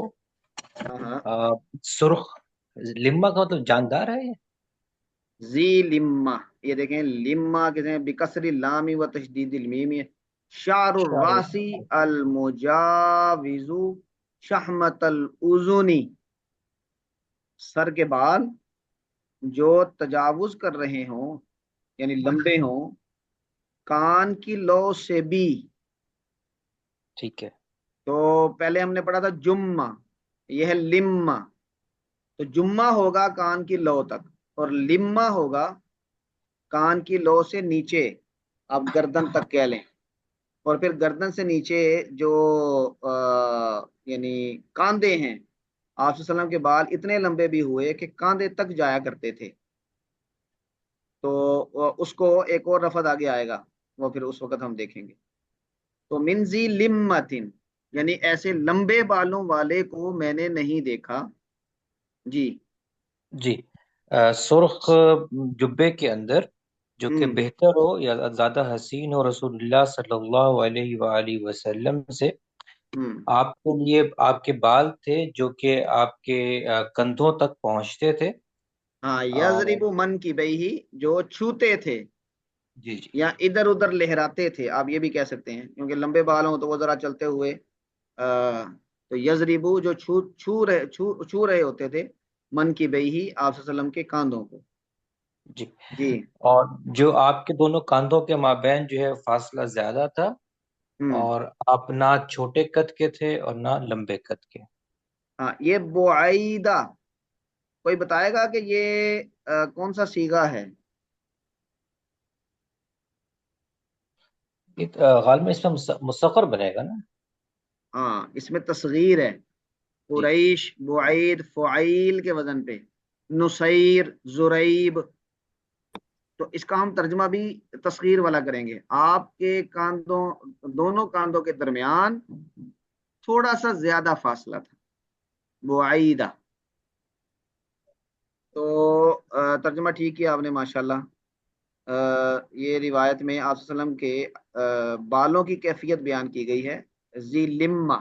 Speaker 7: سرخ. لما کا مطلب جاندار ہے یہ؟
Speaker 1: ذی لمہ، یہ دیکھیں لمہ کہتے ہیں بکسر اللام و تشدید المیم. شعر الراسی المجاوز شحمت الاذنی، سر کے بال جو تجاوز کر رہے ہوں یعنی لمبے ہوں کان کی لو سے بھی.
Speaker 7: ٹھیک ہے.
Speaker 1: تو پہلے ہم نے پڑھا تھا جمہ، یہ ہے لمہ. تو جمہ ہوگا کان کی لو تک اور لمہ ہوگا کان کی لو سے نیچے، آپ گردن تک کہہ لیں. اور پھر گردن سے نیچے جو یعنی کاندھے ہیں، آپ صلی اللہ علیہ وسلم کے بال اتنے لمبے بھی ہوئے کہ کاندھے تک جایا کرتے تھے. تو اس کو ایک اور لفظ آگے آئے گا، وہ پھر اس وقت ہم دیکھیں گے. تو منزی لمتن یعنی ایسے لمبے بالوں والے کو میں نے نہیں دیکھا. جی
Speaker 7: جی سرخ جبے کے اندر جو کہ بہتر ہو یا زیادہ حسین ہو رسول اللہ صلی اللہ علیہ وآلہ وسلم سے. آپ کے لیے آپ کے بال تھے جو کہ آپ کے کندھوں تک پہنچتے تھے.
Speaker 1: ہاں، یضرب من کی بہی، جو چھوتے تھے
Speaker 7: جی جی
Speaker 1: یا ادھر ادھر لہراتے تھے، آپ یہ بھی کہہ سکتے ہیں کیونکہ لمبے بال ہوں تو وہ ذرا چلتے ہوئے تو یضربو جو چھو رہے ہوتے تھے من کی بہی آپ صلی اللہ علیہ وسلم کے کاندھوں کو.
Speaker 7: جی.
Speaker 1: جی
Speaker 7: اور جو آپ کے دونوں کاندھوں کے مابین جو ہے فاصلہ زیادہ تھا، اور آپ نہ چھوٹے قد کے تھے اور نہ لمبے قد کے.
Speaker 1: ہاں، یہ بعیدہ کوئی بتائے گا کہ یہ کون سا صیغہ ہے؟
Speaker 7: غالباً اس میں مستقر بنے گا نا.
Speaker 1: ہاں، اس میں تصغیر ہے. قریش، بعید، فعیل کے وزن پہ، نصیر، زریب. تو اس کا ہم ترجمہ بھی تصغیر والا کریں گے. آپ کے کاندھوں، دونوں کاندھوں کے درمیان تھوڑا سا زیادہ فاصلہ تھا، بعیدہ. تو ترجمہ ٹھیک کیا آپ نے ماشاءاللہ. یہ روایت میں آپ صلی اللہ علیہ وسلم کے بالوں کی کیفیت بیان کی گئی ہے، ذی لمہ.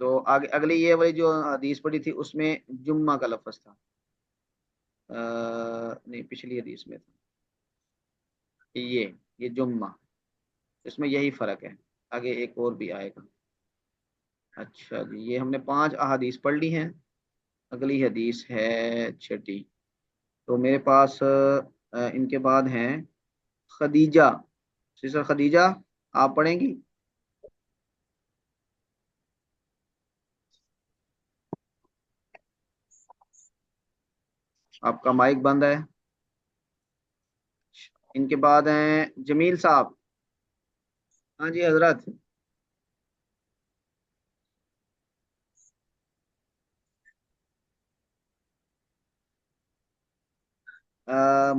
Speaker 1: تو اگلی یہ والی جو حدیث پڑھی تھی اس میں جمعہ کا لفظ تھا، نہیں پچھلی حدیث میں تھا یہ جمعہ. اس میں یہی فرق ہے، آگے ایک اور بھی آئے گا. اچھا جی، یہ ہم نے 5 احادیث پڑھ لی ہیں. اگلی حدیث ہے 6. تو میرے پاس ان کے بعد ہیں خدیجہ. سسٹر خدیجہ آپ پڑھیں گی؟ آپ کا مائک بند ہے. ان کے بعد ہیں جمیل صاحب. ہاں جی حضرت.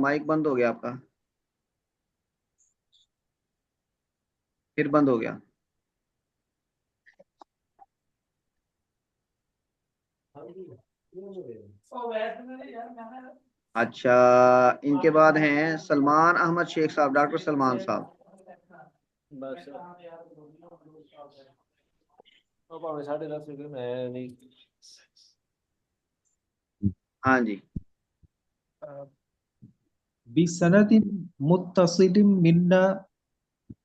Speaker 1: مائک بند ہو گیا آپ کا، پھر بند ہو گیا. اچھا، ان کے بعد ہیں سلمان احمد شیخ صاحب، ڈاکٹر سلمان صاحب. ہاں جی.
Speaker 2: بسند متصل منا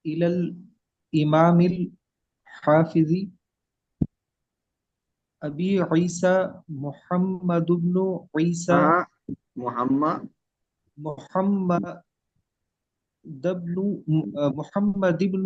Speaker 2: إلى الإمام الحافظ أبي عيسى محمد بن عيسى
Speaker 1: ہاں، محمد
Speaker 2: محمد بن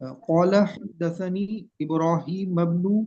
Speaker 2: قال حدثني إبراهيم بن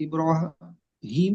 Speaker 2: إبراهيم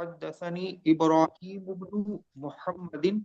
Speaker 2: حدثني إبراهيم بن محمد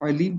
Speaker 2: علي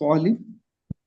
Speaker 2: طالب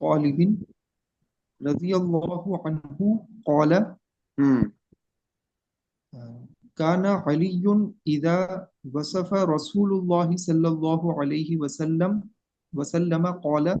Speaker 2: طالب رضي الله عنه قال كان علي إذا وصف رسول الله صلى الله عليه وسلم قال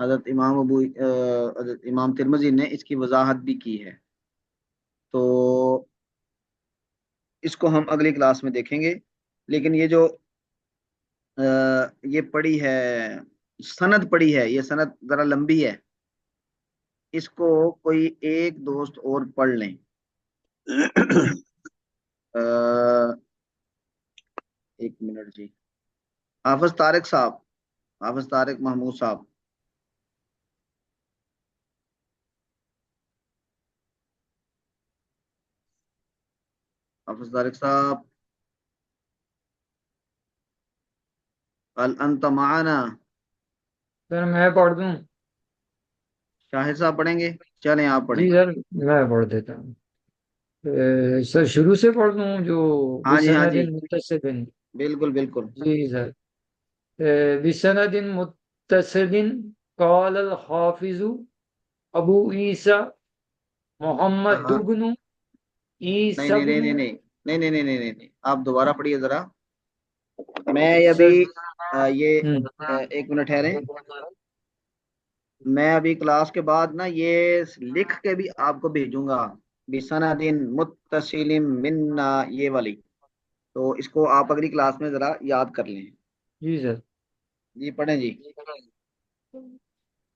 Speaker 1: حضرت امام ترمذی نے اس کی وضاحت بھی کی ہے، تو اس کو ہم اگلی کلاس میں دیکھیں گے۔ لیکن یہ جو یہ پڑھی ہے، سند پڑھی ہے، یہ سند ذرا لمبی ہے، اس کو کوئی ایک دوست اور پڑھ لیں۔ ایک منٹ جی، حافظ طارق صاحب، حافظ طارق محمود صاحب۔ حافظ طارق صاحب، هل انت معنا؟
Speaker 8: سر میں پڑھ دوں؟
Speaker 1: شاہد صاحب پڑھیں گے؟ چلیں آپ پڑھیں۔
Speaker 8: جی سر میں پڑھ دیتا ہوں۔ سر شروع سے پڑھ دوں جو
Speaker 1: ہاں جی، ہاں
Speaker 8: بسند
Speaker 1: جی،
Speaker 8: متصل؟
Speaker 1: بالکل بالکل۔
Speaker 8: جی سر، بسند متصل قال الحافظ ابو عیسیٰ محمد
Speaker 1: ہاں،
Speaker 8: بن
Speaker 1: نہیں
Speaker 8: عیسیٰ
Speaker 1: نہیں نہیں
Speaker 8: بن
Speaker 1: نہیں نہیں نہیں نہیں نہیں نہیں نہیں، آپ دوبارہ پڑھیے ذرا۔ میں ابھی
Speaker 8: سر
Speaker 1: یہ ایک منٹ ٹھہریں، میں ابھی کلاس کے بعد نا یہ لکھ کے بھی آپ کو بھیجوں گا، بسند متصل منا، یہ والی، تو اس کو آپ اگلی کلاس میں ذرا یاد کر لیں۔
Speaker 8: جی سر،
Speaker 1: جی پڑھیں جی۔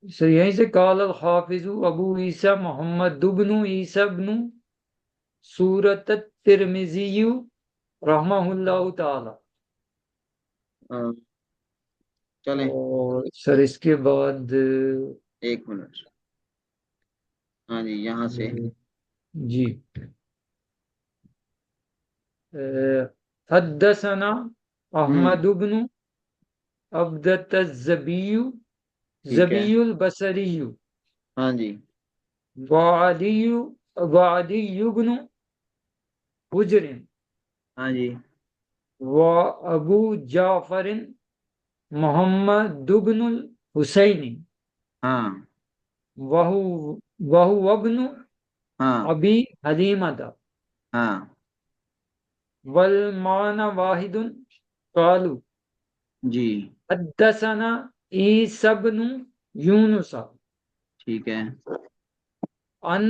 Speaker 8: سر یہیں سے قال الحافظ ابو عیسیٰ محمد بن عیسیٰ بن سورت الترمذی رحمہ اللہ تعالی۔
Speaker 1: چلیں
Speaker 8: اور سر اس کے بعد
Speaker 1: ایک منٹ، ہاں جی یہاں سے
Speaker 8: جی حدثنا احمد بن عبدۃ الزبی
Speaker 1: ٹھیک ہے،
Speaker 8: زبی البصری
Speaker 1: ہاں جی،
Speaker 8: وعلی بن حجر
Speaker 1: ہاں جی،
Speaker 8: وابو جعفر محمد بن الحسین
Speaker 1: ہاں
Speaker 8: وہو ابن
Speaker 1: ہاں
Speaker 8: ابی حلیمہ
Speaker 1: ہاں
Speaker 8: والمعنى واحد قالوا
Speaker 1: جی،
Speaker 8: حدثنا عیسی بن یونس
Speaker 1: ٹھیک ہے،
Speaker 8: عن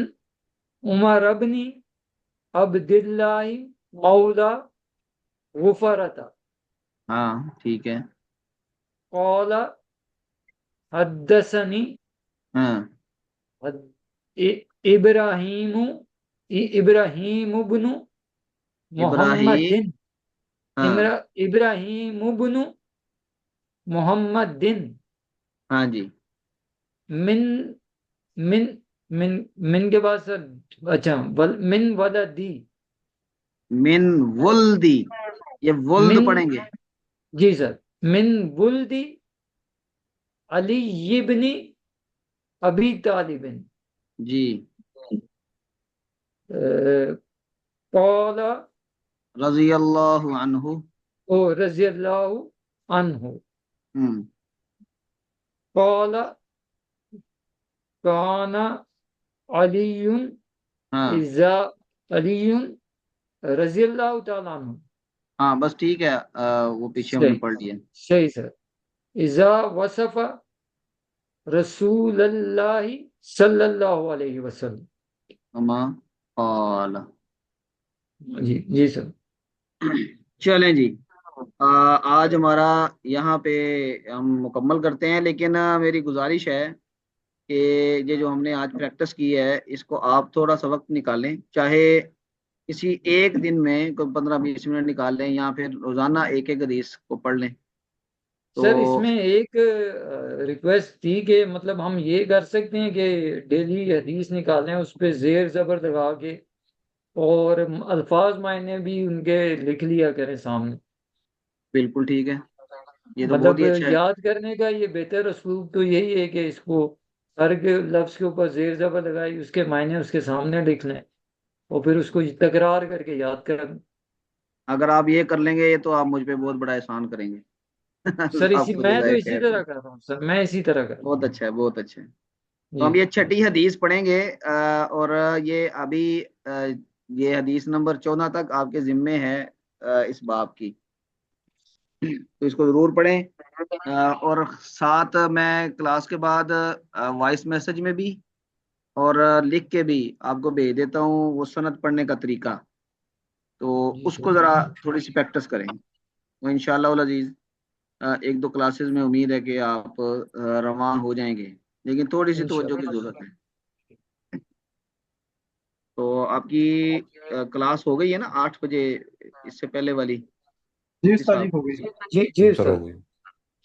Speaker 8: عمر بن عبد اللہ مولا غفرت
Speaker 1: ہاں ٹھیک ہے،
Speaker 8: قال حدثني
Speaker 1: ہاں
Speaker 8: ابراہیم بن محمد
Speaker 1: ابراہیم، ہاں
Speaker 8: ابراہیم بن محمد
Speaker 1: ہاں جی،
Speaker 8: من من من کے بعد سر اچھا من ولدی
Speaker 1: من ولدی، یہ ولد
Speaker 8: من
Speaker 1: پڑھیں گے،
Speaker 8: جی سر من ولدی علی ابن ابی طالب
Speaker 1: جی،
Speaker 8: قال
Speaker 1: رضی اللہ عنہ،
Speaker 8: او رضی اللہ عنہ قال کان علی
Speaker 1: ہاں
Speaker 8: اذا علی رضی اللہ تعالیٰ عنہ
Speaker 1: ہاں بس ٹھیک ہے، وہ پیچھے ہم نے پڑھ لیا۔
Speaker 8: صحیح سر، اذا وصف رسول اللہ صلی اللہ علیہ وسلم
Speaker 1: اما قال،
Speaker 8: جی جی سر
Speaker 1: چلیں جی، آج ہمارا یہاں پہ ہم مکمل کرتے ہیں، لیکن میری گزارش ہے کہ یہ جو ہم نے آج پریکٹس کی ہے اس کو آپ تھوڑا سا وقت نکالیں، چاہے کسی ایک دن میں کوئی 15-20 منٹ نکال لیں، یا پھر روزانہ ایک ایک حدیث کو پڑھ لیں۔ تو
Speaker 8: سر اس میں ایک ریکویسٹ تھی کہ مطلب ہم یہ کر سکتے ہیں کہ ڈیلی حدیث نکالیں، اس پہ زیر زبر لگا کے، اور الفاظ معنی بھی ان کے لکھ لیا کریں سامنے۔
Speaker 1: بالکل ٹھیک ہے، یہ تو بہت
Speaker 8: مطلب
Speaker 1: ہی اچھا ہے۔
Speaker 8: یاد کرنے کا یہ بہتر اسلوب تو یہی ہے کہ اس کو ہر کے لفظ کے اوپر زیر زبر لگائی، اس کے معنی اس کے سامنے لکھ لیں، اور پھر اس کو تکرار کر کے یاد کریں۔
Speaker 1: اگر آپ یہ کر لیں گے تو آپ مجھ پہ بہت بڑا احسان کریں گے۔
Speaker 8: سر
Speaker 1: آپ کو
Speaker 8: میں تو
Speaker 1: جزائے
Speaker 8: اسی
Speaker 1: خیر
Speaker 8: طرح
Speaker 1: دے۔
Speaker 8: کر رہا ہوں سر، میں اسی طرح کر رہا
Speaker 1: بہت
Speaker 8: ہوں
Speaker 1: اچھا ہے، بہت اچھا ہے۔ تو
Speaker 8: جی
Speaker 1: ہم یہ چھٹی حدیث پڑھیں گے، اور یہ ابھی یہ حدیث نمبر 14 تک آپ کے ذمے ہے اس باب کی۔ تو اس کو ضرور پڑھیں، اور ساتھ میں کلاس کے بعد وائس میسج میں بھی اور لکھ کے بھی آپ کو بھیج دیتا ہوں وہ سند پڑھنے کا طریقہ، تو
Speaker 6: جی
Speaker 1: اس کو ذرا تھوڑی سی پریکٹس کریں، وہ انشاءاللہ العزیز ایک دو کلاسز میں امید ہے کہ آپ رواں ہو جائیں گے، لیکن تھوڑی سی توجہ کی ضرورت ہے۔ تو آپ کی کلاس ہو گئی ہے نا 8 بجے اس سے پہلے والی؟
Speaker 2: جی
Speaker 1: مفتی
Speaker 2: استاد جی
Speaker 1: صاحب
Speaker 2: ہو گئی۔
Speaker 8: جی جی
Speaker 5: سر
Speaker 8: سر۔
Speaker 5: ہو گئی۔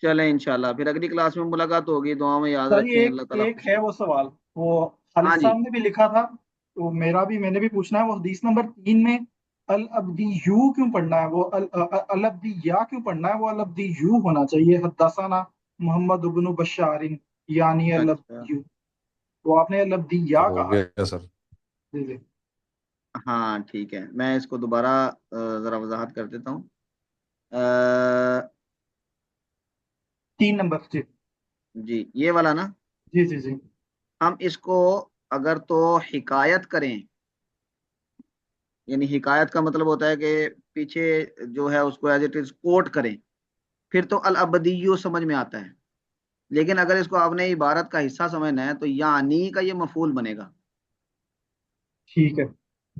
Speaker 1: چلیں انشاءاللہ پھر اگلی کلاس میں ملاقات ہوگی، دعا میں یاد
Speaker 2: استاد جی
Speaker 1: رکھیں، اللہ تعالیٰ
Speaker 2: ایک
Speaker 1: خوش
Speaker 2: ہے
Speaker 1: رکھیں۔
Speaker 2: وہ سوال، وہ
Speaker 1: ہاں
Speaker 2: خالد
Speaker 1: جی،
Speaker 2: صاحب نے بھی لکھا تھا، تو میں نے بھی پوچھنا ہے، وہ حدیث نمبر 3 میں الابدیو کیوں پڑھنا ہے؟ وہ الابدیہ کیوں پڑھنا ہے؟ وہ الابدیو ہونا چاہیے، حدثنا محمد بن بشار یعنی
Speaker 1: اچھا
Speaker 2: الابدیو، تو آپ نے الابدیہ
Speaker 5: ہو
Speaker 2: کہا۔
Speaker 5: گیا سر۔
Speaker 2: جی جی
Speaker 1: ہاں ٹھیک ہے، میں اس کو دوبارہ ذرا وضاحت کر دیتا ہوں۔
Speaker 2: 3 نمبر جی
Speaker 1: جی یہ والا نا،
Speaker 2: جی جی جی
Speaker 1: ہم اس کو اگر تو حکایت کریں، یعنی حکایت کا مطلب ہوتا ہے کہ پیچھے جو ہے اس کو ایز اٹ از کوٹ کریں، پھر تو الابدیو سمجھ میں آتا ہے، لیکن اگر اس کو آپ نے عبارت کا حصہ سمجھنا ہے تو یعنی کا یہ مفعول بنے گا،
Speaker 2: ٹھیک ہے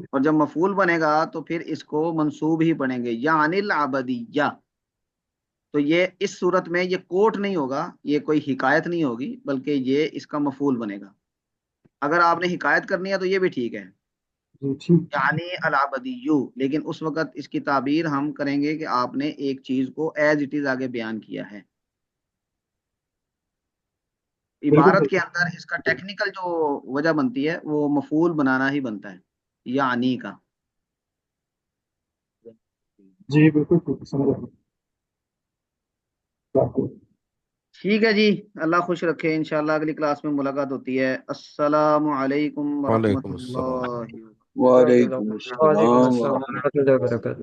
Speaker 1: اور جب مفعول بنے گا تو پھر اس کو منصوب ہی پڑھیں گے، یعنی العبدیہ۔ تو یہ اس صورت میں یہ کوٹ نہیں ہوگا، یہ کوئی حکایت نہیں ہوگی، بلکہ یہ اس کا مفعول بنے گا۔ اگر آپ نے حکایت کرنی ہے تو یہ بھی ٹھیک ہے،
Speaker 2: جی ٹھیک۔
Speaker 1: یعنی العبدیو، لیکن اس وقت اس کی تعبیر ہم کریں گے کہ آپ نے ایک چیز کو ایز اٹ از آگے بیان کیا ہے،
Speaker 2: بالکل
Speaker 1: عبارت کے
Speaker 2: صحیح۔
Speaker 1: اندر اس کا ٹیکنیکل جو وجہ بنتی ہے وہ مفعول بنانا ہی بنتا ہے، یعنی کا۔
Speaker 2: جی بالکل ٹھیک، سمجھ رہا ہوں۔
Speaker 1: ٹھیک ہے جی، اللہ خوش رکھے، انشاءاللہ اگلی کلاس میں ملاقات ہوتی ہے۔ السلام علیکم ورحمۃ
Speaker 5: وعلیکم السلام۔
Speaker 1: اللہ وبرکاتہ۔
Speaker 3: وعلیکم
Speaker 8: وعلیکم
Speaker 3: السلام
Speaker 8: السلام
Speaker 3: ورحمۃ
Speaker 8: ورحمۃ اللہ وبرکاتہ۔